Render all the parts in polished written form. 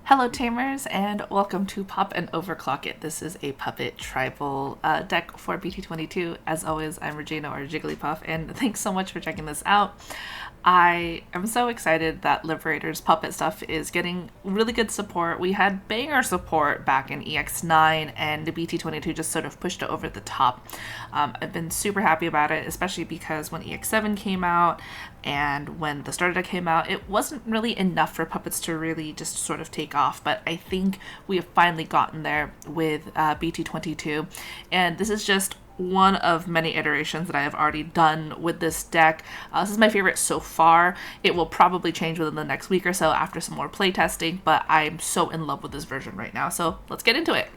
Hello Tamers, and welcome to Pop and Overclock It. This is a puppet tribal deck for BT22. As always, I'm Regina or Jigglypuff, and thanks so much for checking this out. I am so excited that Liberators puppet stuff is getting really good support. We had banger support back in EX9, and the BT22 just sort of pushed it over the top. I've been super happy about it, especially because when EX7 came out and when the starter deck came out, it wasn't really enough for puppets to really just sort of take off, but I think we have finally gotten there with BT22, and this is just one of many iterations that I have already done with this deck. This is my favorite so far. It will probably change within the next week or so after some more playtesting, but I'm so in love with this version right now, so let's get into it.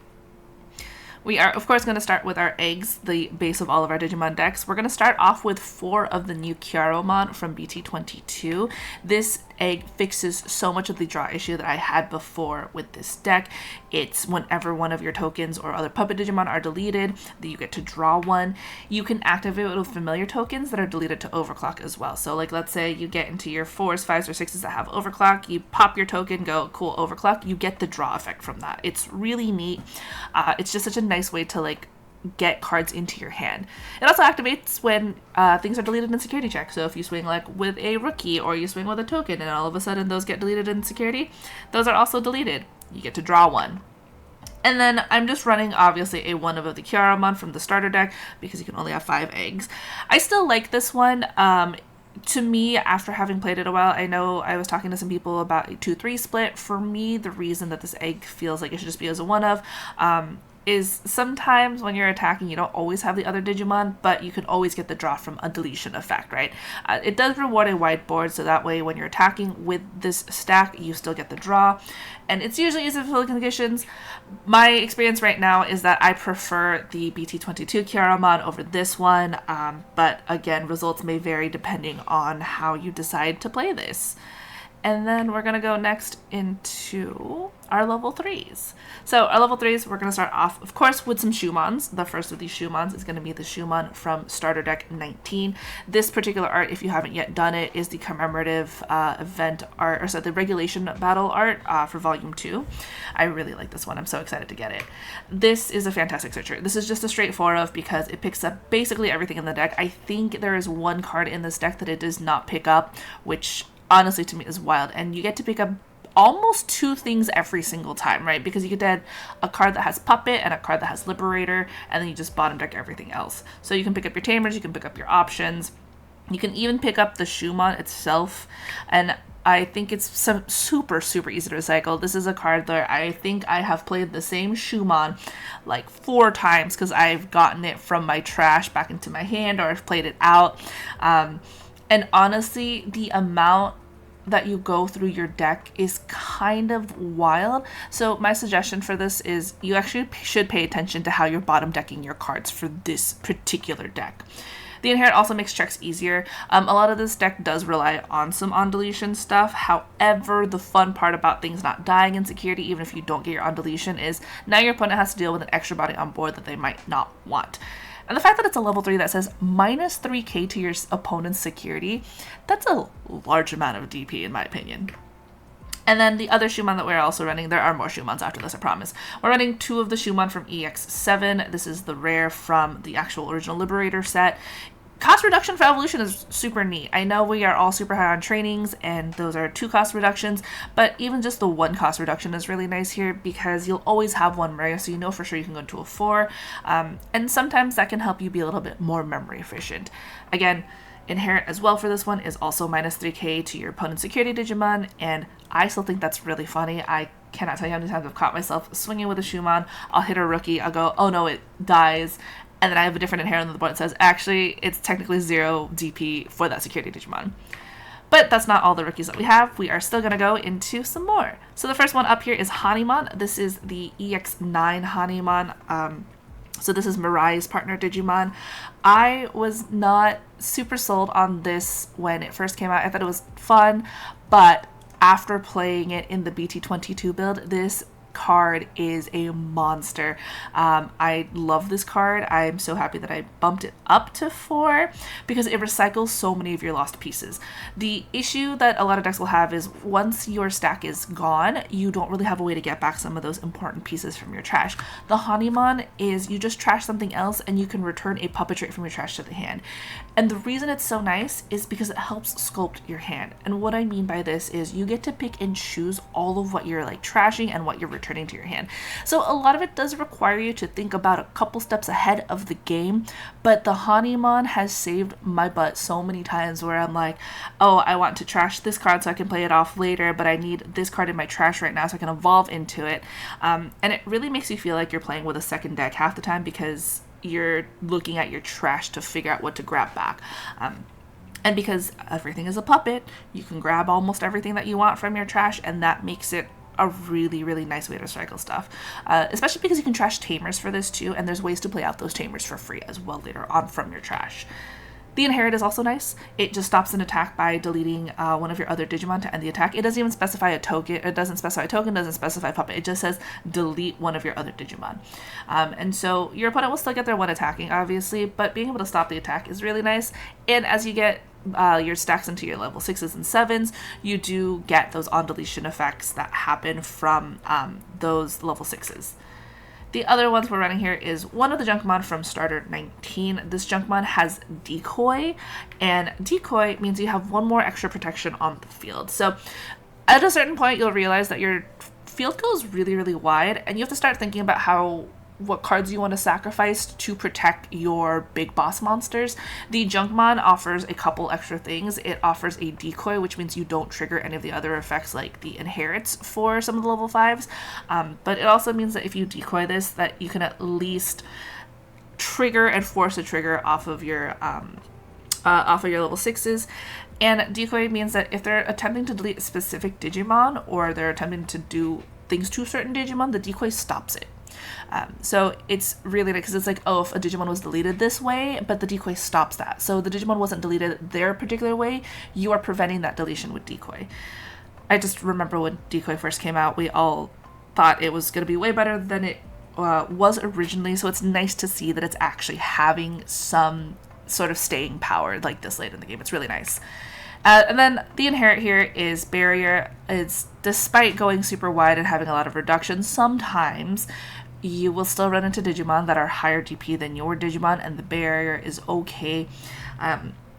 We are, of course, going to start with our eggs, the base of all of our Digimon decks. We're going to start off with 4 of the new Kyaromon from BT22. This egg fixes so much of the draw issue that I had before with this deck. It's whenever one of your tokens or other puppet Digimon are deleted, that you get to draw one. You can activate it with familiar tokens that are deleted to overclock as well. So like, let's say you get into your 4s, 5s, or 6s that have overclock, you pop your token, go cool overclock, you get the draw effect from that. It's really neat. It's just such a nice way to like get cards into your hand. It also activates when things are deleted in security check. So if you swing like with a rookie or you swing with a token and all of a sudden those get deleted in security, those are also deleted. You get to draw one. And then I'm just running obviously a one of the Kyaromon from the starter deck because you can only have 5 eggs. I still like this one. To me, after having played it a while, I know I was talking to some people about a 2-3 split. For me, the reason that this egg feels like it should just be as a one of is sometimes when you're attacking, you don't always have the other Digimon, but you can always get the draw from a deletion effect, right? It does reward a wide board, so that way when you're attacking with this stack, you still get the draw. And it's usually easy to fill conditions. My experience right now is that I prefer the BT22 Kyaromon over this one, but again, results may vary depending on how you decide to play this. And then we're going to go next into our level 3s. So our level 3s, we're going to start off, of course, with some Shoemons. The first of these Shoemons is going to be the Shoemon from Starter Deck 19. This particular art, if you haven't yet done it, is the commemorative event art, or so the regulation battle art for Volume 2. I really like this one. I'm so excited to get it. This is a fantastic searcher. This is just a straight 4 of because it picks up basically everything in the deck. I think there is one card in this deck that it does not pick up, which honestly to me is wild, and you get to pick up almost 2 things every single time, right? Because you get to add a card that has Puppet and a card that has Liberator, and then you just bottom deck everything else. So you can pick up your Tamers, you can pick up your options, you can even pick up the Shoemon itself, and I think it's super easy to recycle. This is a card that I think I have played the same Shoemon like 4 times because I've gotten it from my trash back into my hand or I've played it out. And honestly, the amount that you go through your deck is kind of wild. So my suggestion for this is you actually should pay attention to how you're bottom decking your cards for this particular deck. The Inherit also makes checks easier. A lot of this deck does rely on some on deletion stuff. However, the fun part about things not dying in security, even if you don't get your on deletion, is now your opponent has to deal with an extra body on board that they might not want. And the fact that it's a level 3 that says minus 3k to your opponent's security, that's a large amount of DP in my opinion. And then the other Shoemon that we're also running, there are more Shoemons after this, I promise. We're running 2 of the Shoemon from EX7. This is the rare from the actual original Liberator set. Cost reduction for evolution is super neat. I know we are all super high on trainings and those are 2 cost reductions, but even just the 1 cost reduction is really nice here because you'll always have 1 rare, so you know for sure you can go to a 4. And sometimes that can help you be a little bit more memory efficient. Again, Inherit as well for this one is also minus 3k to your opponent's security Digimon, and I still think that's really funny. I cannot tell you how many times I've caught myself swinging with a Shoemon. I'll hit a rookie, I'll go, oh no, it dies. And then I have a different Inherit on the board that says, actually, it's technically 0 DP for that security Digimon. But that's not all the rookies that we have. We are still going to go into some more. So the first one up here is Hanimon. This is the EX9 Hanimon. So this is Mirai's partner Digimon. I was not super sold on this when it first came out. I thought it was fun, but after playing it in the BT22 build, this card is a monster. I love this card. I'm so happy that I bumped it up to 4 because it recycles so many of your lost pieces. The issue that a lot of decks will have is once your stack is gone, you don't really have a way to get back some of those important pieces from your trash. The Hanimon is you just trash something else and you can return a puppet trait from your trash to the hand. And the reason it's so nice is because it helps sculpt your hand. And what I mean by this is you get to pick and choose all of what you're like trashing and what you're returning to your hand. So a lot of it does require you to think about a couple steps ahead of the game, but the Hanimon has saved my butt so many times where I'm like, oh, I want to trash this card so I can play it off later, but I need this card in my trash right now so I can evolve into it. And it really makes you feel like you're playing with a second deck half the time because you're looking at your trash to figure out what to grab back. And because everything is a puppet, you can grab almost everything that you want from your trash, and that makes it a really, really nice way to cycle stuff. Especially because you can trash Tamers for this too, and there's ways to play out those Tamers for free as well later on from your trash. The Inherit is also nice. It just stops an attack by deleting one of your other Digimon to end the attack. It doesn't even specify a token. It doesn't specify a token, doesn't specify a puppet. It just says delete one of your other Digimon. And so your opponent will still get their one attacking, obviously, but being able to stop the attack is really nice. And as you get your stacks into your level 6s and 7s, you do get those on deletion effects that happen from those level 6s. The other ones we're running here is one of the Junkmon from Starter 19. This Junkmon has Decoy, and Decoy means you have one more extra protection on the field. So at a certain point, you'll realize that your field goes really, really wide, and you have to start thinking about what cards you want to sacrifice to protect your big boss monsters. The Junkmon offers a couple extra things. It offers a decoy, which means you don't trigger any of the other effects like the inherits for some of the level 5s. But it also means that if you decoy this, that you can at least trigger and force a trigger off of your level 6s. And decoy means that if they're attempting to delete a specific Digimon or they're attempting to do things to certain Digimon, the decoy stops it. So it's really nice because it's like, oh, if a Digimon was deleted this way, but the decoy stops that. So the Digimon wasn't deleted their particular way, you are preventing that deletion with decoy. I just remember when decoy first came out, we all thought it was going to be way better than it was originally. So it's nice to see that it's actually having some sort of staying power like this late in the game. It's really nice. And then the Inherit here is Barrier. It's despite going super wide and having a lot of reductions, sometimes you will still run into Digimon that are higher DP than your Digimon, and the Barrier is okay.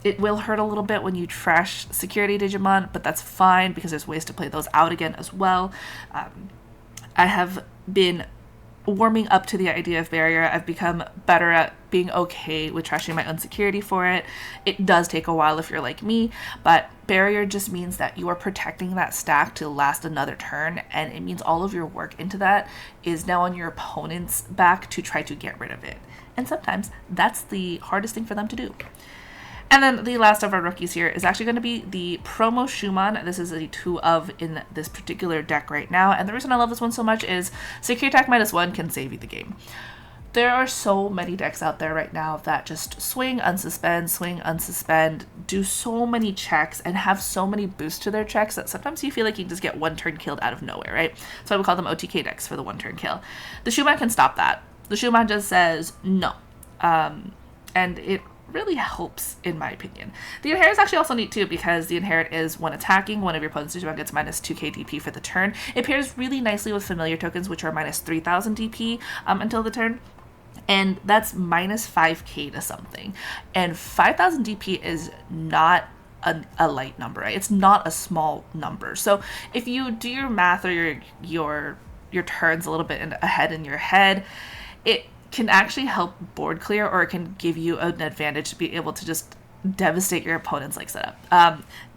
It will hurt a little bit when you trash security Digimon, but that's fine because there's ways to play those out again as well. I have been warming up to the idea of Barrier. I've become better at being okay with trashing my own security for it. It does take a while if you're like me, but Barrier just means that you are protecting that stack to last another turn, and it means all of your work into that is now on your opponent's back to try to get rid of it. And sometimes that's the hardest thing for them to do. And then the last of our rookies here is actually going to be the Promo Shoemon. This is a 2 of in this particular deck right now. And the reason I love this one so much is Secure Attack -1 can save you the game. There are so many decks out there right now that just swing, unsuspend, do so many checks and have so many boosts to their checks that sometimes you feel like you just get one turn killed out of nowhere, right? So we call them OTK decks for the one turn kill. The Shoemon can stop that. The Shoemon just says no. And it really helps, in my opinion. The Inherit is actually also neat too because the Inherit is when attacking, one of your opponent's Digimon gets minus 2k DP for the turn. It pairs really nicely with familiar tokens, which are minus 3000 DP until the turn. And that's minus 5k to something. And 5000 DP is not a light number, right? It's not a small number. So if you do your math or your turns a little bit ahead in your head, it can actually help board clear, or it can give you an advantage to be able to just devastate your opponent's like setup.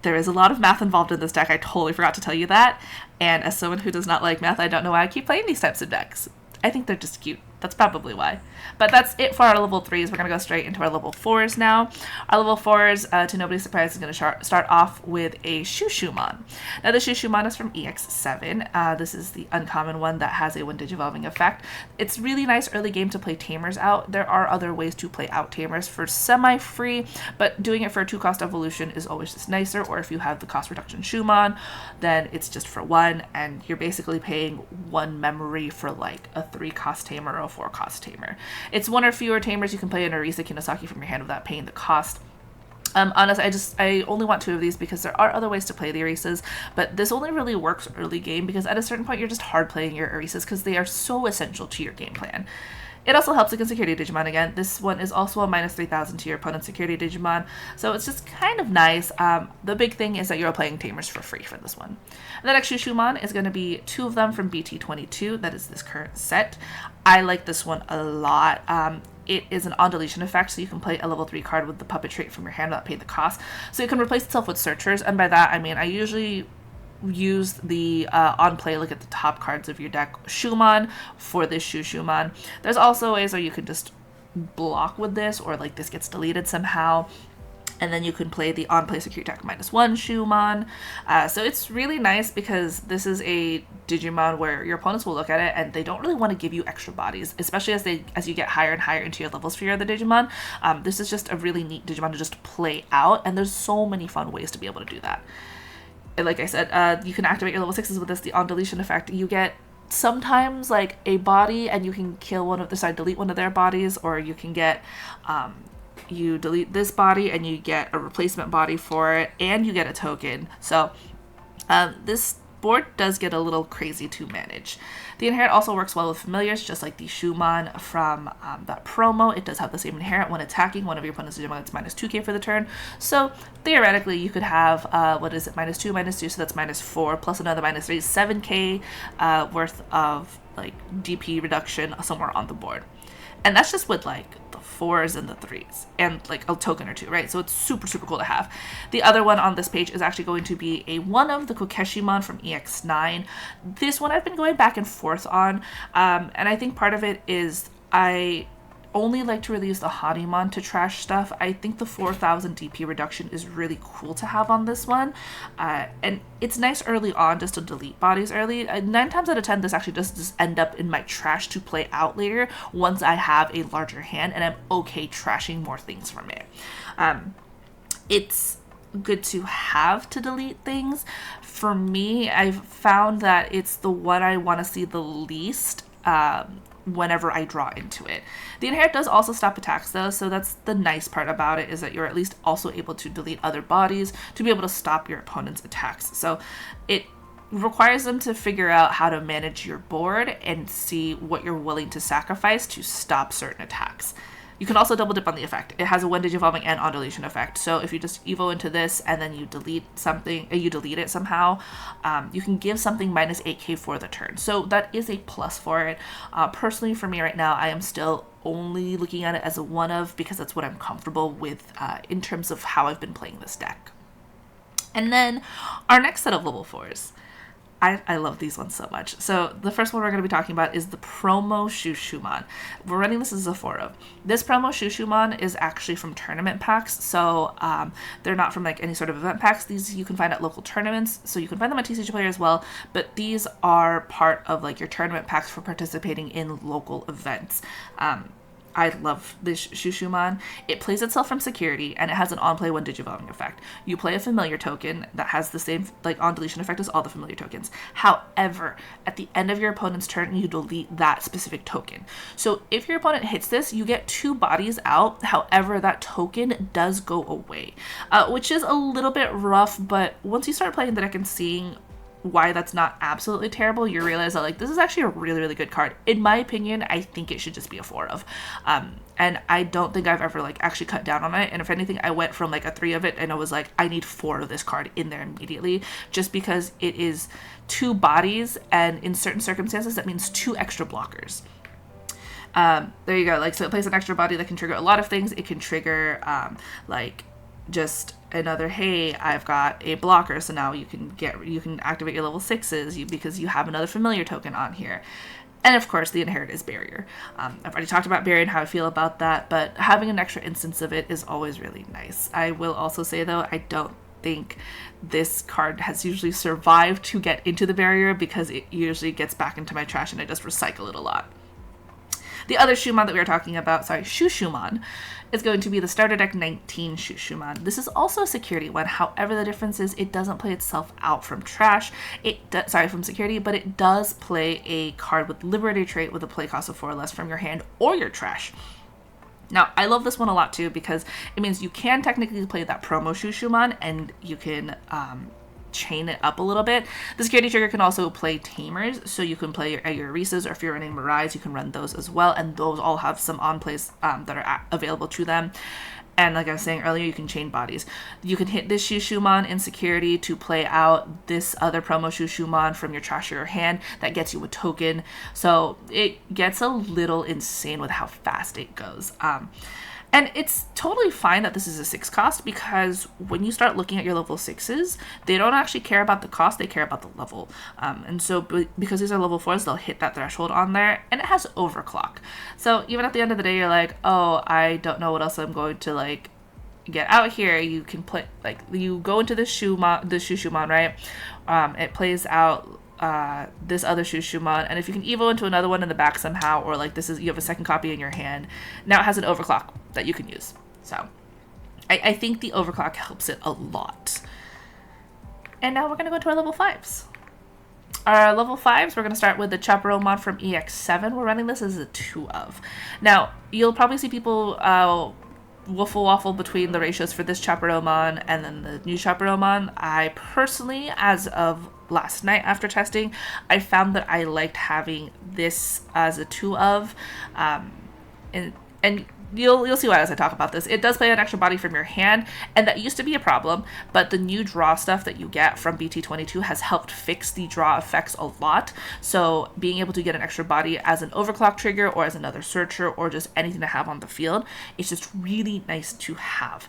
There is a lot of math involved in this deck. I totally forgot to tell you that. And as someone who does not like math, I don't know why I keep playing these types of decks. I think they're just cute. That's probably why. But that's it for our level 3s. We're going to go straight into our level 4s now. Our level 4s, to nobody's surprise, is going to start off with a ShoeShoemon. Now, the ShoeShoemon is from EX7. This is the uncommon one that has a 1-Digivolving effect. It's really nice early game to play Tamers out. There are other ways to play out Tamers for semi-free, but doing it for a 2-cost evolution is always just nicer. Or if you have the cost reduction Shoemon, then it's just for 1, and you're basically paying 1 memory for like a 3-cost Tamer or a 4-cost Tamer. It's 1 or fewer Tamers. You can play an Arisa Kinosaki from your hand without paying the cost. Honestly, I only want 2 of these because there are other ways to play the Arisas, but this only really works early game because at a certain point you're just hard playing your Arisas because they are so essential to your game plan. It also helps against security Digimon again. This one is also a minus 3,000 to your opponent's security Digimon, so it's just kind of nice. The big thing is that you're playing Tamers for free for this one. And the next ShoeShoemon is going to be 2 of them from BT-22. That is this current set. I like this one a lot. It is an on-deletion effect, so you can play a level 3 card with the puppet trait from your hand without paying the cost. So it can replace itself with searchers, and by that I mean I usually use the on play, look at the top cards of your deck Shoemon for this ShoeShoemon. There's also ways where you can just block with this, or like this gets deleted somehow, and then you can play the on play security attack -1 Shoemon. So it's really nice because this is a Digimon where your opponents will look at it and they don't really want to give you extra bodies, especially as you get higher and higher into your levels for your other Digimon. This is just a really neat Digimon to just play out, and there's so many fun ways to be able to do that. Like I said, you can activate your level 6s with this, the on deletion effect. You get sometimes like a body and you can kill delete one of their bodies, or you can get, you delete this body and you get a replacement body for it, and you get a token. So this board does get a little crazy to manage. The inherit also works well with familiars, just like the Shoemon from that promo. It does have the same inherit. When attacking one of your opponent's Digimon, it's minus 2k for the turn. So theoretically, you could have, minus 2, so that's minus 4, plus another minus 3, 7k worth of like DP reduction somewhere on the board. And that's just with like the 4s and the 3s and like a token or 2, right? So it's super, super cool to have. The other one on this page is actually going to be a 1 of the Kokeshimon from EX9. This one I've been going back and forth on, and I think part of it is I only like to release the Hanimon to trash stuff. I think the 4,000 DP reduction is really cool to have on this one, and it's nice early on just to delete bodies early. 9 times out of 10 this actually does just end up in my trash to play out later once I have a larger hand and I'm okay trashing more things from it. It's good to have to delete things. For me, I've found that it's the one I want to see the least whenever I draw into it. The inherit does also stop attacks though, so that's the nice part about it, is that you're at least also able to delete other bodies to be able to stop your opponent's attacks. So it requires them to figure out how to manage your board and see what you're willing to sacrifice to stop certain attacks. You can also double dip on the effect. It has a 1-Digivolving and on deletion effect. So if you just evo into this and then you delete something, you delete it somehow, you can give something minus 8k for the turn. So that is a plus for it. Personally, for me right now, I am still only looking at it as a 1 of, because that's what I'm comfortable with in terms of how I've been playing this deck. And then our next set of level 4s. I love these ones so much. So the first one we're going to be talking about is the promo ShoeShoemon. We're running this as a 4 of. This promo ShoeShoemon is actually from tournament packs, so they're not from like any sort of event packs. These you can find at local tournaments, so you can find them at TCG Player as well, but these are part of like your tournament packs for participating in local events. I love this ShoeShoemon. It plays itself from security, and it has an on-play 1-Digivolving effect. You play a familiar token that has the same like on-deletion effect as all the familiar tokens. However, at the end of your opponent's turn, you delete that specific token. So if your opponent hits this, you get 2 bodies out. However, that token does go away, which is a little bit rough, but once you start playing the deck and seeing why that's not absolutely terrible, you realize that like this is actually a really, really good card. In my opinion, I think it should just be a 4 of. And I don't think I've ever like actually cut down on it. And if anything, I went from like a 3 of it and I was like, I need 4 of this card in there immediately, just because it is 2 bodies, and in certain circumstances that means 2 extra blockers. There you go. Like, so it plays an extra body that can trigger a lot of things. It can trigger like just another, hey, I've got a blocker, so now you can activate your level 6s because you have another familiar token on here. And of course, the inherit is barrier. I've already talked about barrier and how I feel about that, but having an extra instance of it is always really nice. I will also say though, I don't think this card has usually survived to get into the barrier because it usually gets back into my trash and I just recycle it a lot. The other Shoemon that we were talking about, ShoeShoemon, is going to be the starter deck 19 ShoeShoemon. This is also a security one. However, the difference is it doesn't play itself out from trash. From security, but it does play a card with Liberator trait with a play cost of 4 or less from your hand or your trash. Now, I love this one a lot too because it means you can technically play that promo ShoeShoemon and you can chain it up a little bit. The security trigger can also play Tamers, so you can play your Arisas, or if you're running Mirais, you can run those as well, and those all have some on-plays that are available to them. And like I was saying earlier, you can chain bodies. You can hit this ShoeShoemon in security to play out this other promo ShoeShoemon from your trash or your hand that gets you a token. So it gets a little insane with how fast it goes. And it's totally fine that this is a 6 cost because when you start looking at your level 6s, they don't actually care about the cost, they care about the level. And so because these are level 4s, they'll hit that threshold on there, and it has overclock. So even at the end of the day, you're like, oh, I don't know what else I'm going to like get out here. You can play, like, you go into this ShoeShoemon, right? It plays out this other ShoeShoemon, and if you can evo into another one in the back somehow, or like you have a second copy in your hand, now it has an overclock that you can use. So I think the overclock helps it a lot. And now we're going to go to our level 5s. Our level 5s, we're going to start with the Chaperomon from EX7. We're running this as a 2 of. Now, you'll probably see people waffle between the ratios for this Chaperomon and then the new Chaperomon. I personally, as of last night after testing, I found that I liked having this as a 2 of, and you'll see why as I talk about this. It does play an extra body from your hand, and that used to be a problem, but the new draw stuff that you get from BT-22 has helped fix the draw effects a lot. So being able to get an extra body as an overclock trigger or as another searcher or just anything to have on the field, it's just really nice to have.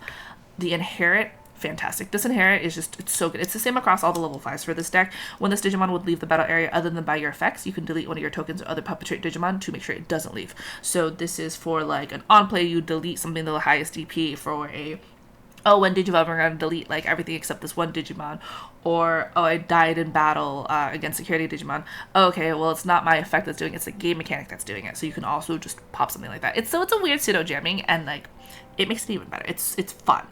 The inherit, fantastic. This inherit is just, it's so good. It's the same across all the level 5s for this deck. When this Digimon would leave the battle area other than by your effects, you can delete one of your tokens or other puppet trait Digimon to make sure it doesn't leave. So this is for like an on play, you delete something to the highest DP for a, oh, when Digivolve, we're going to delete like everything except this one Digimon. Or, oh, I died in battle against security Digimon. Okay, well, it's not my effect that's doing it, it's the game mechanic that's doing it. So you can also just pop something like that. It's a weird pseudo jamming, and like it makes it even better. It's fun.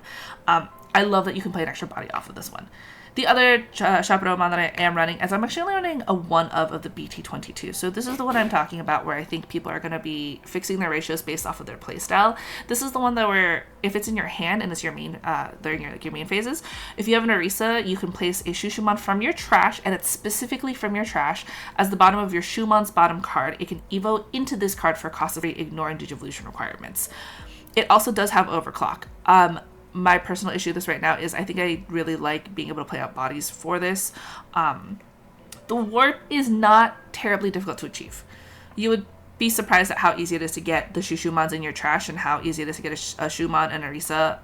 I love that you can play an extra body off of this one. The other Chaperomon that I am running is I'm actually only running a 1 of the BT-22. So this is the one I'm talking about where I think people are going to be fixing their ratios based off of their playstyle. This is the one that where if it's in your hand and it's your main, during your main phases, if you have an Arisa, you can place a ShoeShoemon from your trash, and it's specifically from your trash as the bottom of your Shoemon's bottom card. It can evo into this card for cost of 3, ignoring Digivolution requirements. It also does have overclock. My personal issue with this right now is I think I really like being able to play out bodies for this. The warp is not terribly difficult to achieve. You would be surprised at how easy it is to get the ShoeShoemons in your trash and how easy it is to get a Shoemon and Arisa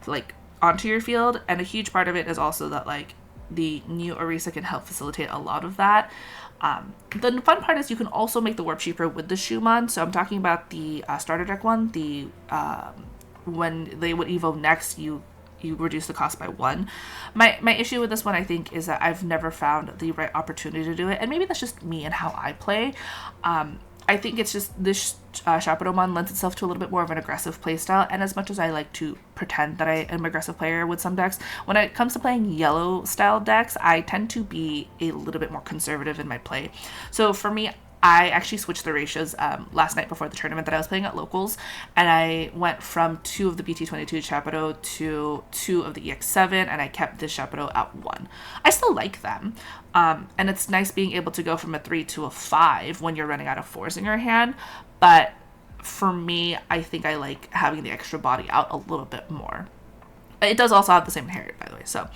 like onto your field. And a huge part of it is also that like the new Arisa can help facilitate a lot of that. The fun part is you can also make the warp cheaper with the Shoemon. So I'm talking about the starter deck one, the when they would evo next, you reduce the cost by 1. My issue with this one, I think, is that I've never found the right opportunity to do it, and maybe that's just me and how I play. I think it's just this Chaperomon lends itself to a little bit more of an aggressive playstyle, and as much as I like to pretend that I am an aggressive player with some decks, when it comes to playing yellow style decks, I tend to be a little bit more conservative in my play. So for me, I actually switched the ratios last night before the tournament that I was playing at locals, and I went from 2 of the BT-22 Chapero to 2 of the EX7, and I kept this Chapero at 1. I still like them, and it's nice being able to go from a 3 to a 5 when you're running out of 4s in your hand, but for me, I think I like having the extra body out a little bit more. It does also have the same inherit, by the way. So,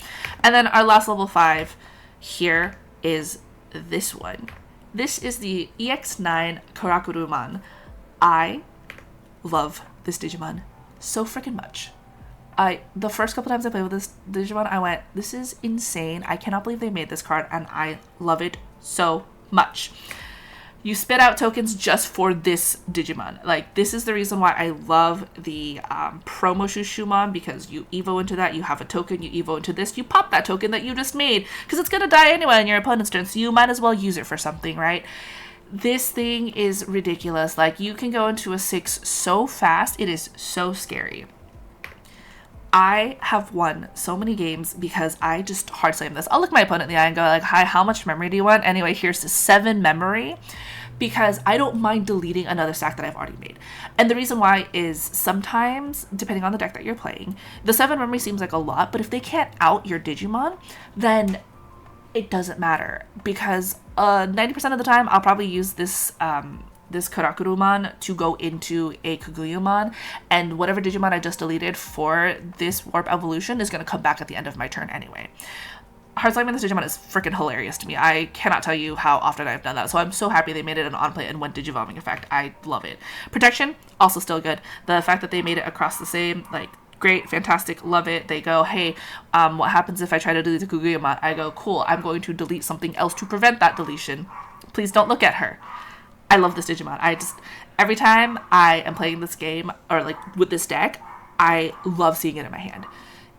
and then our last level 5 here is this one. This is the EX9 Kyaromon. I love this Digimon so freaking much. The first couple times I played with this Digimon, I went, this is insane. I cannot believe they made this card, and I love it so much. You spit out tokens just for this Digimon. Like, this is the reason why I love the promo ShoeShoemon, because you evo into that, you have a token, you evo into this, you pop that token that you just made, because it's going to die anyway on your opponent's turn, so you might as well use it for something, right? This thing is ridiculous. Like, you can go into a 6 so fast, it is so scary. I have won so many games because I just hard slam this. I'll look my opponent in the eye and go like, hi, how much memory do you want? Anyway, here's the 7 memory, because I don't mind deleting another stack that I've already made. And the reason why is sometimes, depending on the deck that you're playing, the 7 memory seems like a lot, but if they can't out your Digimon, then it doesn't matter, because 90% of the time I'll probably use this this Karakurumon to go into a Kaguyumon, and whatever Digimon I just deleted for this warp evolution is going to come back at the end of my turn anyway. Hard slamming this Digimon is freaking hilarious to me. I cannot tell you how often I've done that, so I'm so happy they made it an on-play and one Digivolving effect. I love it. Protection, also still good. The fact that they made it across the same, like, great, fantastic, love it. They go, hey, what happens if I try to delete the Kaguyumon? I go, cool, I'm going to delete something else to prevent that deletion. Please don't look at her. I love this Digimon. Every time I am playing this game, or like with this deck, I love seeing it in my hand.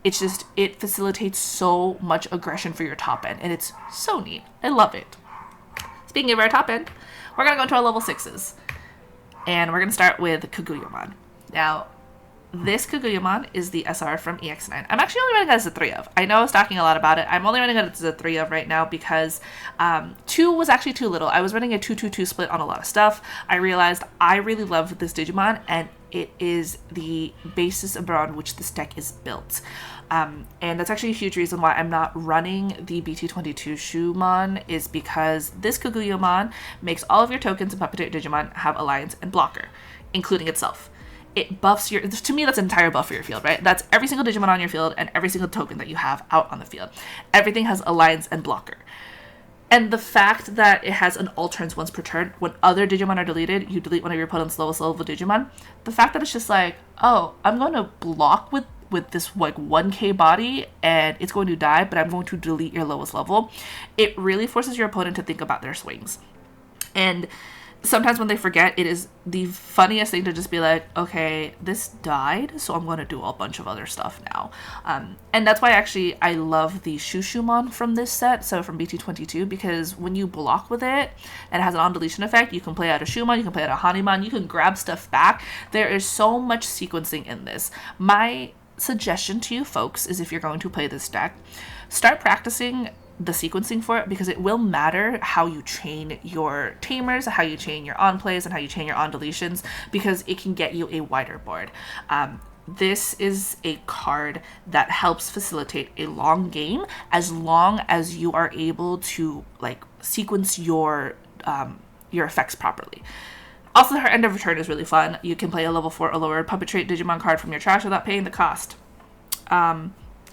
It's just, it facilitates so much aggression for your top end, and it's so neat. I love it. Speaking of our top end, we're going to go into our level 6s, and we're going to start with Kaguyumon. Now, this Kaguyumon is the SR from EX9. I'm actually only running it as a 3 of. I know I was talking a lot about it. I'm only running it as a 3 of right now because 2 was actually too little. I was running a 2-2-2 split on a lot of stuff. I realized I really love this Digimon, and it is the basis around which this deck is built. And that's actually a huge reason why I'm not running the BT22 Shoemon, is because this Kaguyumon makes all of your tokens and Puppeteer Digimon have Alliance and Blocker, including itself. It buffs your, to me, that's an entire buff for your field, right? That's every single Digimon on your field and every single token that you have out on the field. Everything has Alliance and Blocker. And the fact that it has an all turns once per turn, when other Digimon are deleted, you delete one of your opponent's lowest level Digimon. The fact that it's just like, oh, I'm going to block with this like 1k body and it's going to die, but I'm going to delete your lowest level. It really forces your opponent to think about their swings. And sometimes when they forget, it is the funniest thing to just be like, okay, this died, so I'm going to do a bunch of other stuff now. And that's why actually I love the ShoeShoemon from this set, so from BT22, because when you block with it and it has an on-deletion effect, you can play out a Shoemon, you can play out a Hanimon, you can grab stuff back. There is so much sequencing in this. My suggestion to you folks is, if you're going to play this deck, start practicing the sequencing for it, because it will matter how you chain your Tamers, how you chain your on plays, and how you chain your on deletions, because it can get you a wider board. This is a card that helps facilitate a long game, as long as you are able to like sequence your effects properly. Also, her end of return is really fun. You can play a level 4 or lower puppet trait Digimon card from your trash without paying the cost.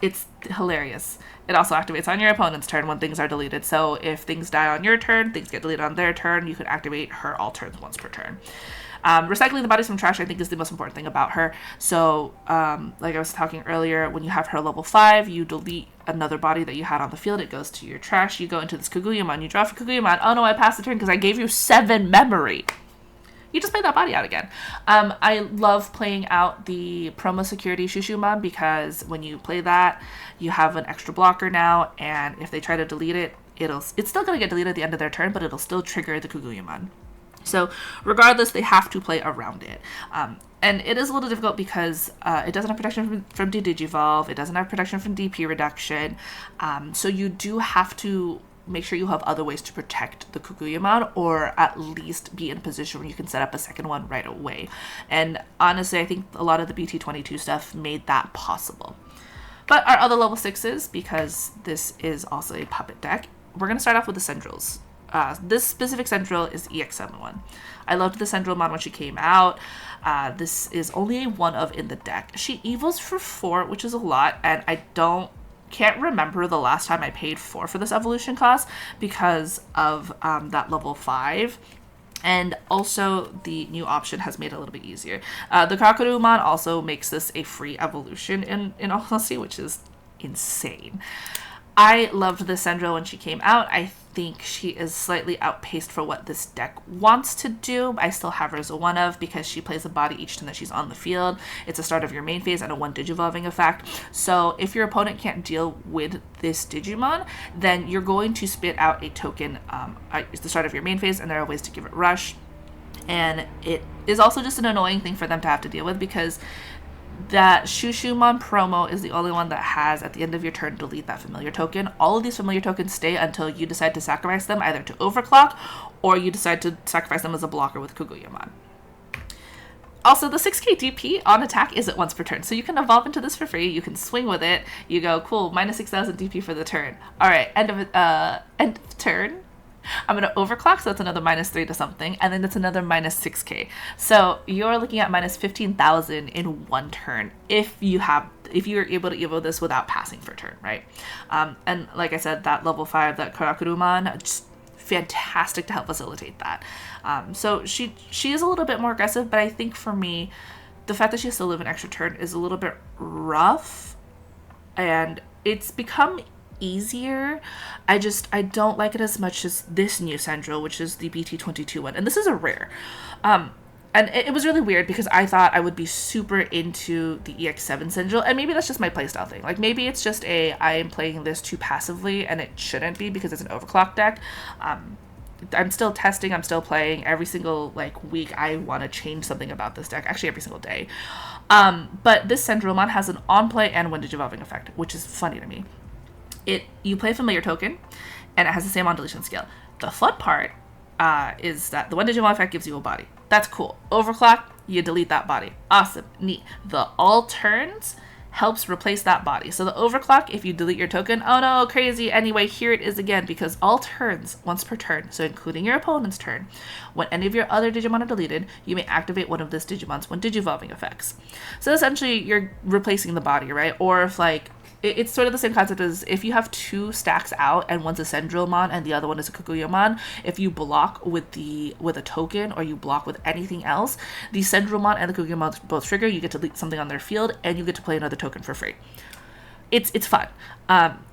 It's hilarious. It also activates on your opponent's turn when things are deleted. So if things die on your turn, things get deleted on their turn, you can activate her all turns once per turn. Recycling the bodies from trash, I think, is the most important thing about her. So, like I was talking earlier, when you have her level 5, you delete another body that you had on the field. It goes to your trash. You go into this Kaguyumon. You draw for Kaguyumon. Oh no, I passed the turn because I gave you 7 memory. You just play that body out again. I love playing out the promo security ShoeShoemon, because when you play that, you have an extra blocker now, and if they try to delete it, it's still going to get deleted at the end of their turn, but it'll still trigger the Kaguyumon. So regardless, they have to play around it. And it is a little difficult because it doesn't have protection from Digivolve. It doesn't have protection from DP reduction. So you do have to make sure you have other ways to protect the Kaguyumon, or at least be in a position where you can set up a second one right away. And honestly, I think a lot of the BT22 stuff made that possible. But our other level 6s, because this is also a puppet deck, we're going to start off with the Cendrills. This specific Cendrill is EX7-1. I loved the Cendrillmon when she came out. This is only a 1 of in the deck. She evos for 4, which is a lot, and I can't remember the last time I paid 4 for this evolution cost because of that level 5. And also the new option has made it a little bit easier. The Chaperomon also makes this a free evolution in all honesty, which is insane. I loved the Cendrillmon when she came out. I think she is slightly outpaced for what this deck wants to do. I still have her as a 1 of because she plays a body each time that she's on the field. It's a start of your main phase and a 1 Digivolving effect. So if your opponent can't deal with this Digimon, then you're going to spit out a token. It's the start of your main phase, and there are ways to give it rush. And it is also just an annoying thing for them to have to deal with because that ShoeShoemon promo is the only one that has, at the end of your turn, delete that familiar token. All of these familiar tokens stay until you decide to sacrifice them either to overclock or you decide to sacrifice them as a blocker with Kuguyamon. Also, the 6k DP on attack isn't once per turn, so you can evolve into this for free. You can swing with it. You go, cool, minus 6,000 DP for the turn. All right, end of turn. I'm going to overclock, so that's another minus 3 to something, and then it's another minus 6k. So you're looking at minus 15,000 in 1 turn if you're able to evo this without passing for turn, right? And like I said, that level 5, that Kyaromon, just fantastic to help facilitate that. So she is a little bit more aggressive, but I think for me, the fact that she has to live an extra turn is a little bit rough, and it's become easier. I don't like it as much as this new Cendrill, which is the BT-22 one, and this is a rare. And it was really weird because I thought I would be super into the EX7 Cendrill, and maybe that's just my playstyle thing. Like maybe it's just I am playing this too passively, and it shouldn't be because it's an overclock deck. I'm still testing, I'm still playing. Every single week I want to change something about this deck, actually every single day. But this Cendrillmon has an on-play and 1 Digivolving effect, which is funny to me. You play a familiar token, and it has the same on-deletion scale. The fun part is that the 1 Digimon effect gives you a body. That's cool. Overclock, you delete that body. Awesome. Neat. The all turns helps replace that body. So the overclock, if you delete your token, oh no, crazy. Anyway, here it is again, because all turns, once per turn, so including your opponent's turn, when any of your other Digimon are deleted, you may activate one of this Digimon's 1 Digivolving effects. So essentially, you're replacing the body, right? Or if it's sort of the same concept as if you have 2 stacks out and one's a Cendrillmon and the other one is a Kuguyamon, if you block with a token or you block with anything else, the Cendrillmon and the Kuguyamon both trigger, you get to delete something on their field, and you get to play another token for free. It's fun.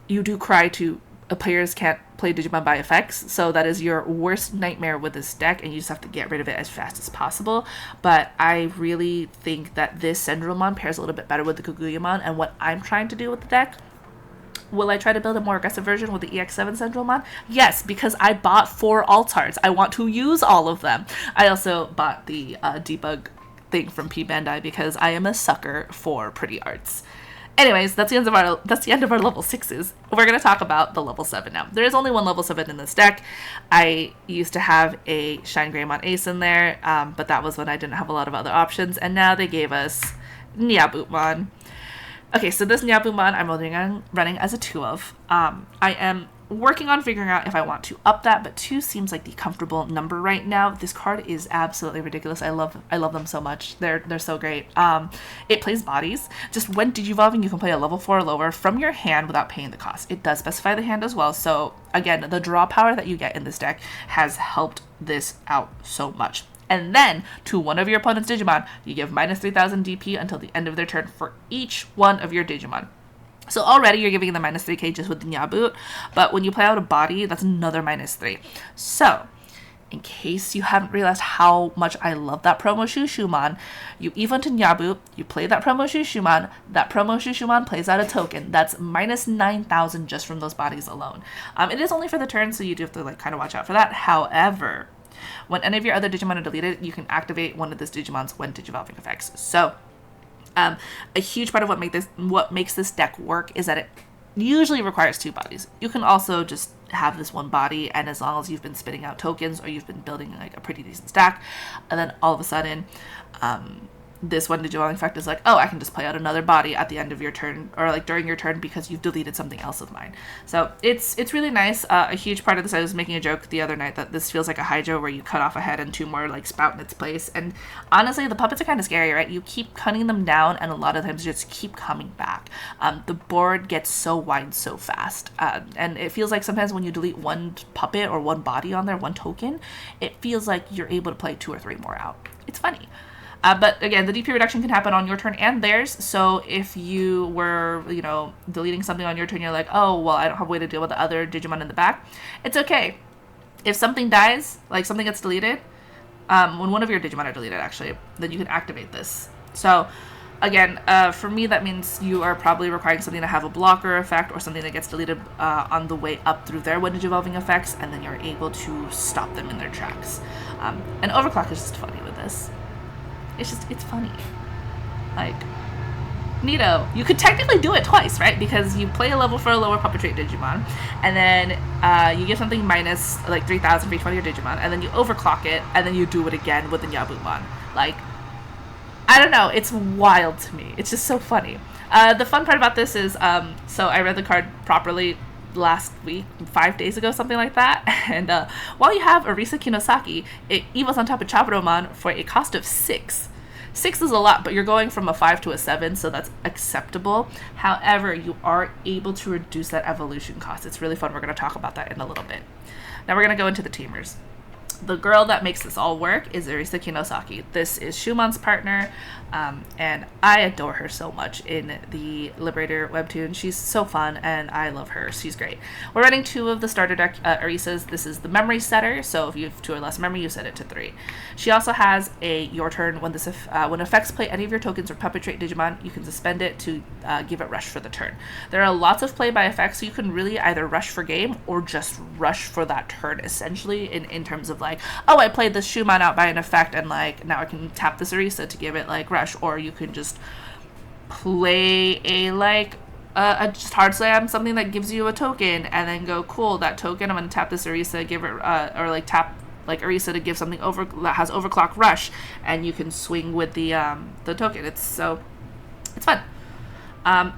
You do cry to players can't play Digimon by effects, so that is your worst nightmare with this deck, and you just have to get rid of it as fast as possible. But I really think that this Cendrillmon pairs a little bit better with the Kuguyamon and what I'm trying to do with the deck. Will I try to build a more aggressive version with the EX7 Cendrillmon? Yes, because I bought 4 altards. I want to use all of them. I also bought the debug thing from P Bandai because I am a sucker for pretty arts. Anyways, that's the end of our level 6s. We're going to talk about the level 7 now. There is only 1 level 7 in this deck. I used to have a Shine Greymon Ace in there, but that was when I didn't have a lot of other options, and now they gave us Nyabootmon. Okay, so this Nyabootmon I'm running as a 2 of. I am working on figuring out if I want to up that, but 2 seems like the comfortable number right now. This card is absolutely ridiculous. I love them so much. They're so great. It plays bodies. Just when Digivolving, you can play a level 4 or lower from your hand without paying the cost. It does specify the hand as well. So again, the draw power that you get in this deck has helped this out so much. And then, to one of your opponent's Digimon, you give minus 3,000 DP until the end of their turn for each one of your Digimon. So already you're giving them minus 3k just with the Nyaboot, but when you play out a body, that's another minus 3. So, in case you haven't realized how much I love that promo ShoeShoemon, you evo to Nyaboot, you play that promo ShoeShoemon, that promo ShoeShoemon plays out a token. That's minus 9,000 just from those bodies alone. It is only for the turn, so you do have to kind of watch out for that. However, when any of your other Digimon are deleted, you can activate one of this Digimon's when Digivolving effects. So, a huge part of what makes this deck work is that it usually requires 2 bodies. You can also just have this 1 body, and as long as you've been spitting out tokens or you've been building a pretty decent stack, and then all of a sudden this 1 Digivolving effect is like, oh, I can just play out another body at the end of your turn, or during your turn, because you've deleted something else of mine. So it's really nice. A huge part of this, I was making a joke the other night that this feels like a Hydro where you cut off a head and 2 more spout in its place. And honestly, the puppets are kind of scary, right? You keep cutting them down, and a lot of times just keep coming back. The board gets so wide so fast, and it feels like sometimes when you delete 1 puppet or 1 body on there, 1 token, it feels like you're able to play 2 or 3 more out. It's funny. But again, the DP reduction can happen on your turn and theirs. So if you were, you know, deleting something on your turn, you're like, oh, well, I don't have a way to deal with the other Digimon in the back. It's okay. If something dies, like something gets deleted, when one of your Digimon are deleted, actually, then you can activate this. So again, for me, that means you are probably requiring something to have a blocker effect or something that gets deleted on the way up through their Windage Evolving effects, and then you're able to stop them in their tracks. And Overclock is just funny with this. It's funny. Like, neato. You could technically do it twice, right? Because you play a level for a lower puppet trait Digimon, and then you give something minus like 3,000 for each one of your Digimon, and then you overclock it, and then you do it again with the Nyabootmon. Like, I don't know. It's wild to me. It's just so funny. The fun part about this is, so I read the card properly last week, 5 days ago, something like that. And while you have Arisa Kinosaki, it evils on top of Chaperomon for a cost of 6. 6 is a lot, but you're going from a 5 to a 7, so that's acceptable. However, you are able to reduce that evolution cost. It's really fun. We're going to talk about that in a little bit. Now we're going to go into the Tamers. The girl that makes this all work is Arisa Kinosaki. This is Shoemon's partner, and I adore her so much in the Liberator webtoon. She's so fun, and I love her. She's great. We're running 2 of the starter deck Arisas. This is the memory setter, so if you have 2 or less memory, you set it to 3. She also has a your turn. When when effects play any of your tokens or puppet trait Digimon, you can suspend it to give it rush for the turn. There are lots of play by effects, so you can really either rush for game or just rush for that turn, essentially, in terms of like, oh, I played this Shoemon out by an effect, and like now I can tap this Arisa to give it like rush, or you can just play a just hard slam, something that gives you a token, and then go, cool, that token, I'm gonna tap this Arisa, give it or like tap like Arisa to give something over that has overclock rush, and you can swing with the token. It's fun.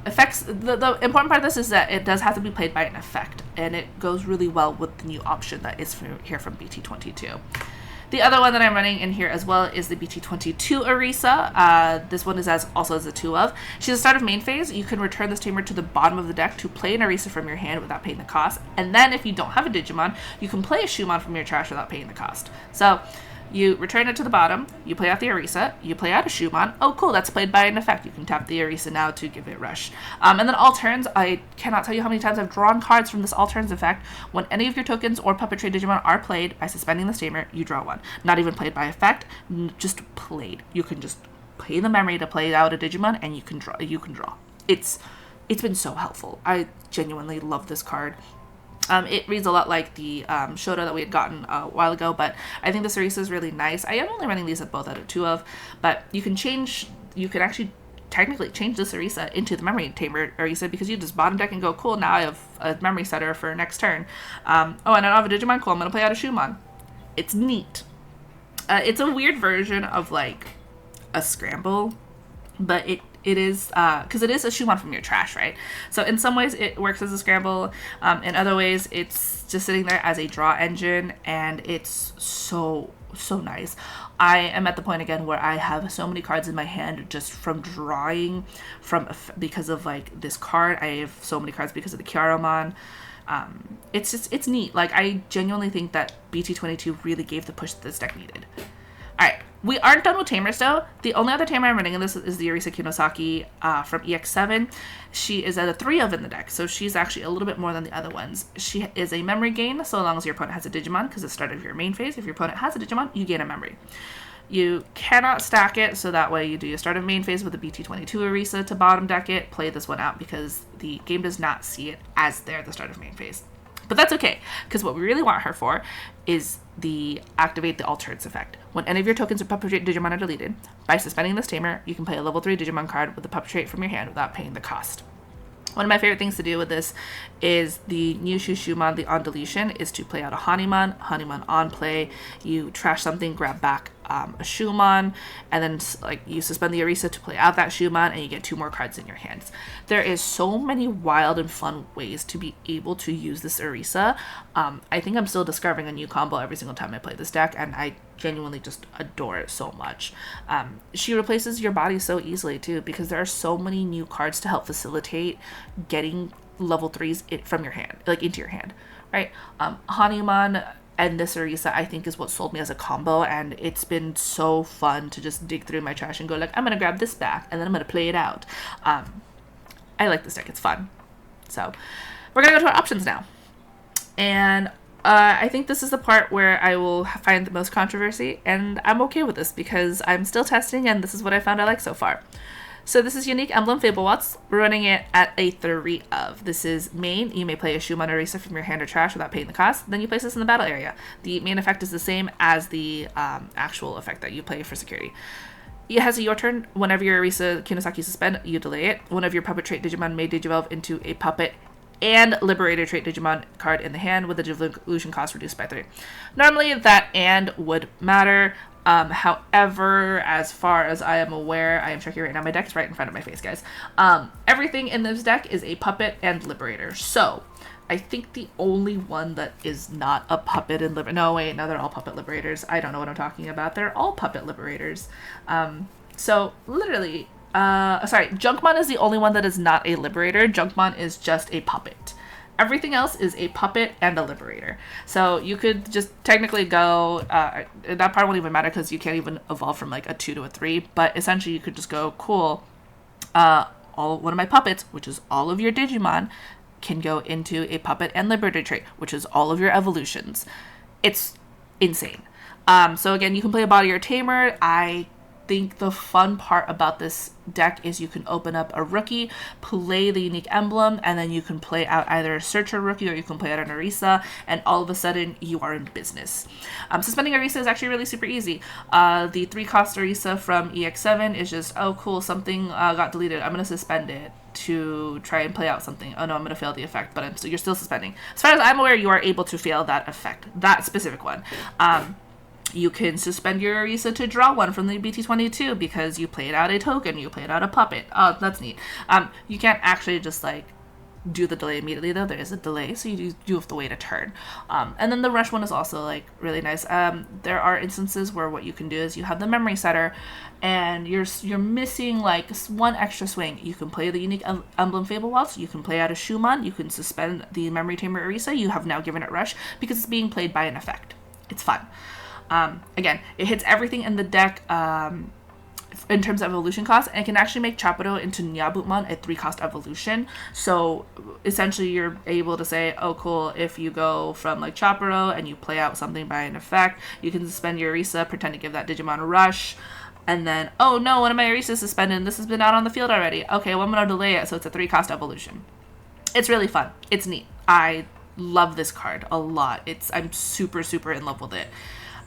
Effects, the important part of this is that it does have to be played by an effect, and it goes really well with the new option that is here from BT22. The other one that I'm running in here as well is the BT22 Arisa. This one is also as a 2 of. She's a start of main phase. You can return this tamer to the bottom of the deck to play an Arisa from your hand without paying the cost. And then if you don't have a Digimon, you can play a Shoemon from your trash without paying the cost. So you return it to the bottom, you play out the Arisa, you play out a Shoemon. Oh, cool, that's played by an effect. You can tap the Arisa now to give it rush. And then all turns, I cannot tell you how many times I've drawn cards from this all turns effect. When any of your tokens or puppet trait Digimon are played by suspending the tamer, you draw 1. Not even played by effect, just played. You can just pay the memory to play out a Digimon, and you can draw. It's been so helpful. I genuinely love this card. It reads a lot like the Shoto that we had gotten a while ago, but I think this Arisa is really nice. I am only running these at both out of 2 of, but you can actually technically change this Arisa into the memory tamer Arisa, because you just bottom deck and go, cool, now I have a memory setter for next turn. Oh, and I don't have a Digimon, cool, I'm going to play out a Shoemon. It's neat. It's a weird version of like a scramble, but it is, because it is a Shoemon from your trash, right? So in some ways it works as a scramble. In other ways it's just sitting there as a draw engine, and it's so nice. I am at the point again where I have so many cards in my hand just from drawing because of like this card. I have so many cards because of the Kyaromon. It's neat. Like, I genuinely think that BT22 really gave the push that this deck needed. Alright, we aren't done with Tamers though. The only other Tamer I'm running in this is the Arisa Kinosaki from EX7. She is at a 3 of in the deck, so she's actually a little bit more than the other ones. She is a memory gain, so long as your opponent has a Digimon, because it's the start of your main phase. If your opponent has a Digimon, you gain a memory. You cannot stack it, so that way you do your start of main phase with the BT22 Arisa to bottom deck it. Play this one out because the game does not see it as they're the start of main phase. But that's okay, because what we really want her for is the activate the alternates effect. When any of your tokens or puppet trait Digimon are deleted, by suspending this tamer, you can play a level 3 Digimon card with the puppet trait from your hand without paying the cost. One of my favorite things to do with this is the new ShoeShoemon, the on deletion, is to play out a Hanimon on play. You trash something, grab back a Shoemon, and then like you suspend the Arisa to play out that Shoemon, and you get 2 more cards in your hands. There is so many wild and fun ways to be able to use this Arisa. I think I'm still discovering a new combo every single time I play this deck, and I genuinely just adore it so much. She replaces your body so easily too, because there are so many new cards to help facilitate getting level 3s from your hand, like into your hand, right? Hanimon, and this Arisa, I think, is what sold me as a combo, and it's been so fun to just dig through my trash and go like, I'm gonna grab this back and then I'm gonna play it out. I like this deck, it's fun. So we're gonna go to our options now, and I think this is the part where I will find the most controversy, and I'm okay with this because I'm still testing and this is what I found I like so far. So this is Unique Emblem Fable Waltz. We're running it at a 3 of. This is main. You may play a Shoemon Arisa from your hand or trash without paying the cost. Then you place this in the battle area. The main effect is the same as the actual effect that you play for security. It has a your turn. Whenever your Arisa Kinosaki suspend, you delay it. One of your puppet trait Digimon may digivolve into a puppet and Liberator trait Digimon card in the hand with the devolution cost reduced by 3. Normally that and would matter. However, as far as I am aware, I am checking right now, my deck is right in front of my face, guys. Everything in this deck is a puppet and Liberator. So I think the only one that is not a puppet and Liberator, no wait, no, they're all puppet Liberators. I don't know what I'm talking about. They're all puppet Liberators. So literally, sorry, Junkmon is the only one that is not a Liberator. Junkmon is just a puppet. Everything else is a puppet and a Liberator. So you could just technically go, that part won't even matter because you can't even evolve from like a 2 to a 3, but essentially you could just go, cool, one of my puppets, which is all of your Digimon, can go into a puppet and Liberator trait, which is all of your evolutions. It's insane. So again, you can play a body or tamer. I think the fun part about this deck is you can open up a rookie, play the unique emblem, and then you can play out either a searcher rookie or you can play out an Arisa, and all of a sudden you are in business. Suspending Arisa is actually really super easy. The 3-cost Arisa from EX7 is just, oh cool, something got deleted, I'm going to suspend it to try and play out something. Oh no, I'm going to fail the effect, but you're still suspending. As far as I'm aware, you are able to fail that effect, that specific one. You can suspend your Arisa to draw one from the BT-22 because you played out a token, you played out a puppet. Oh, that's neat. You can't actually just like do the delay immediately though. There is a delay, so you do have to wait a turn. And then the rush one is also like really nice. There are instances where what you can do is you have the memory setter and you're missing like one extra swing. You can play the unique emblem Fable Waltz, you can play out a Shoemon, you can suspend the memory tamer Arisa, you have now given it rush because it's being played by an effect. It's fun. Again, it hits everything in the deck in terms of evolution cost, and it can actually make Chaperomon into Nyabootmon, a 3-cost evolution. So essentially you're able to say, oh cool, if you go from like Chaperomon and you play out something by an effect, you can suspend your Arisa, pretend to give that Digimon a rush, and then, oh no, one of my Arisas is suspended and this has been out on the field already. Okay, well I'm going to delay it, so it's a 3-cost evolution. It's really fun. It's neat. I love this card a lot. I'm super, super in love with it.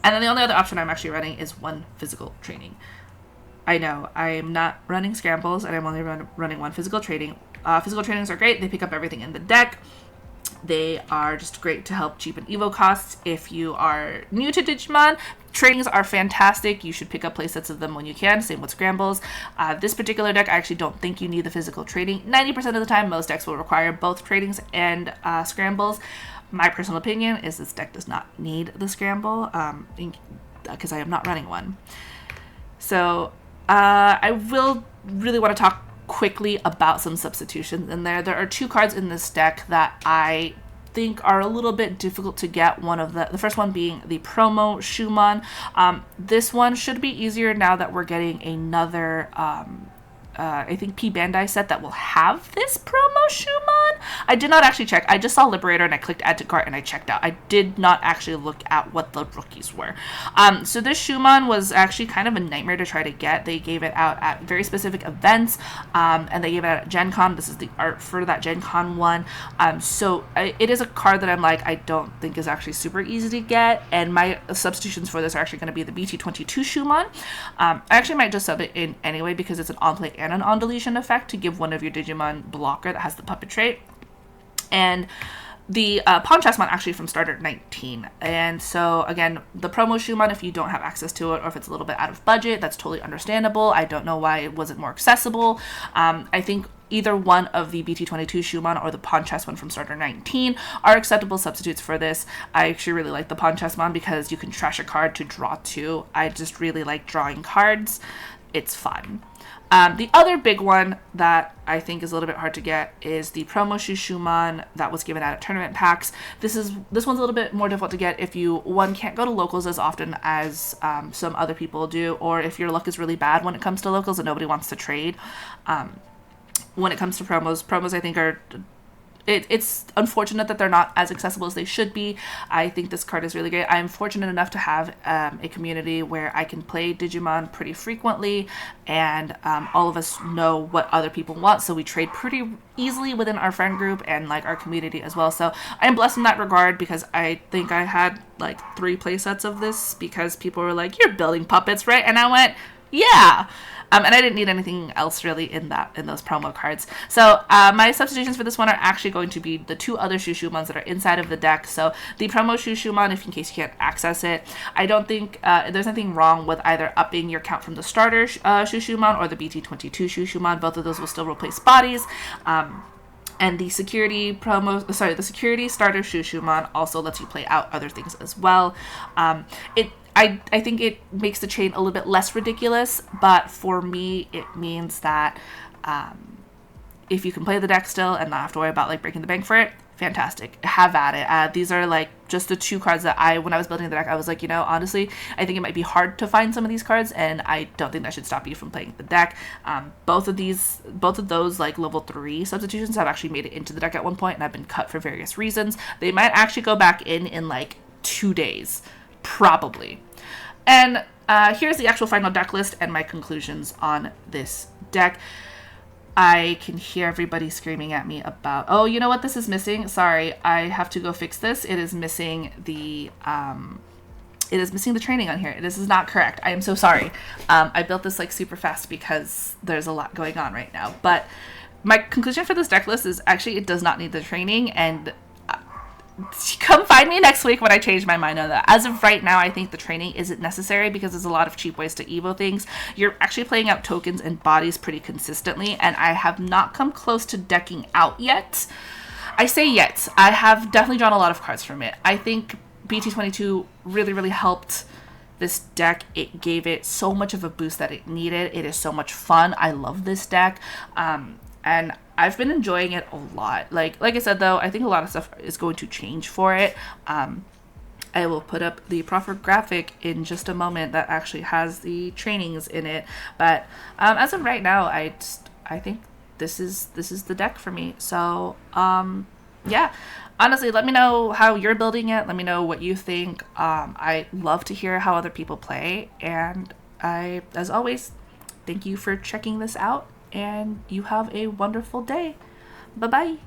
And then the only other option I'm actually running is 1 physical training. I know, I'm not running scrambles, and I'm only running 1 physical training. Physical trainings are great. They pick up everything in the deck. They are just great to help cheapen Evo costs. If you are new to Digimon, trainings are fantastic. You should pick up playsets of them when you can. Same with scrambles. This particular deck, I actually don't think you need the physical training. 90% of the time, most decks will require both trainings and scrambles. My personal opinion is this deck does not need the scramble because I am not running one. So I will really want to talk quickly about some substitutions in there. There are 2 cards in this deck that I think are a little bit difficult to get. One of the first one being the promo Shoemon. This one should be easier now that we're getting another I think P Bandai set that will have this promo Shoemon. I did not actually check. I just saw Liberator and I clicked add to cart and I checked out. I did not actually look at what the rookies were. So this Shoemon was actually kind of a nightmare to try to get. They gave it out at very specific events, and they gave it out at Gen Con. This is the art for that Gen Con one. So it is a card that I'm like, I don't think is actually super easy to get, and my substitutions for this are actually going to be the BT22 Shoemon. I actually might just sub it in anyway because it's an on-play and an on-deletion effect to give one of your Digimon blocker that has the puppet trait. And the Pawn Chessmon actually from starter 19. And so again, the promo Shoemon, if you don't have access to it or if it's a little bit out of budget, that's totally understandable. I don't know why it wasn't more accessible. I think either one of the BT22 Shoemon or the Pawn Chessmon from starter 19 are acceptable substitutes for this. I actually really like the Pawn Chessmon because you can trash a card to draw 2. I just really like drawing cards. it's fun. The other big one that I think is a little bit hard to get is the promo ShoeShoemon that was given out at tournament packs. This one's a little bit more difficult to get if you, one, can't go to locals as often as some other people do, or if your luck is really bad when it comes to locals and nobody wants to trade. When it comes to promos I think are... It's unfortunate that they're not as accessible as they should be. I think this card is really great. I'm fortunate enough to have a community where I can play Digimon pretty frequently, and all of us know what other people want, so we trade pretty easily within our friend group and like our community as well. So I am blessed in that regard, because I think I had like 3 play sets of this because people were like, "You're building puppets, right?" And I went, "Yeah." And I didn't need anything else really in those promo cards. So my substitutions for this one are actually going to be the 2 other ShoeShoemons that are inside of the deck. So the promo ShoeShoemon, if in case you can't access it, I don't think there's anything wrong with either upping your count from the starter ShoeShoemon or the BT22 ShoeShoemon. Both of those will still replace bodies. And the security starter ShoeShoemon also lets you play out other things as well. I think it makes the chain a little bit less ridiculous, but for me, it means that if you can play the deck still and not have to worry about like breaking the bank for it, fantastic. Have at it. These are like just the 2 cards that when I was building the deck, I was like, honestly, I think it might be hard to find some of these cards, and I don't think that should stop you from playing the deck. Both of those like level 3 substitutions have actually made it into the deck at one point, and have been cut for various reasons. They might actually go back in like 2 days. Probably. And here's the actual final deck list and my conclusions on this deck. I can hear everybody screaming at me about, oh, you know what this is missing? Sorry, I have to go fix this. It is missing the training on here. This is not correct. I am so sorry. I built this like super fast because there's a lot going on right now. But my conclusion for this deck list is actually it does not need the training, and come find me next week when I change my mind on that. As of right now, I think the training isn't necessary because there's a lot of cheap ways to evo things. You're actually playing out tokens and bodies pretty consistently, and I have not come close to decking out yet. I say yet. I have definitely drawn a lot of cards from it. I think BT22 really, really helped this deck. It gave it so much of a boost that it needed. It is so much fun. I love this deck. And I've been enjoying it a lot. Like I said, though, I think a lot of stuff is going to change for it. I will put up the proper graphic in just a moment that actually has the trainings in it. But as of right now, I think this is the deck for me. So yeah, honestly, let me know how you're building it. Let me know what you think. I love to hear how other people play. And as always, thank you for checking this out. And you have a wonderful day. Bye-bye.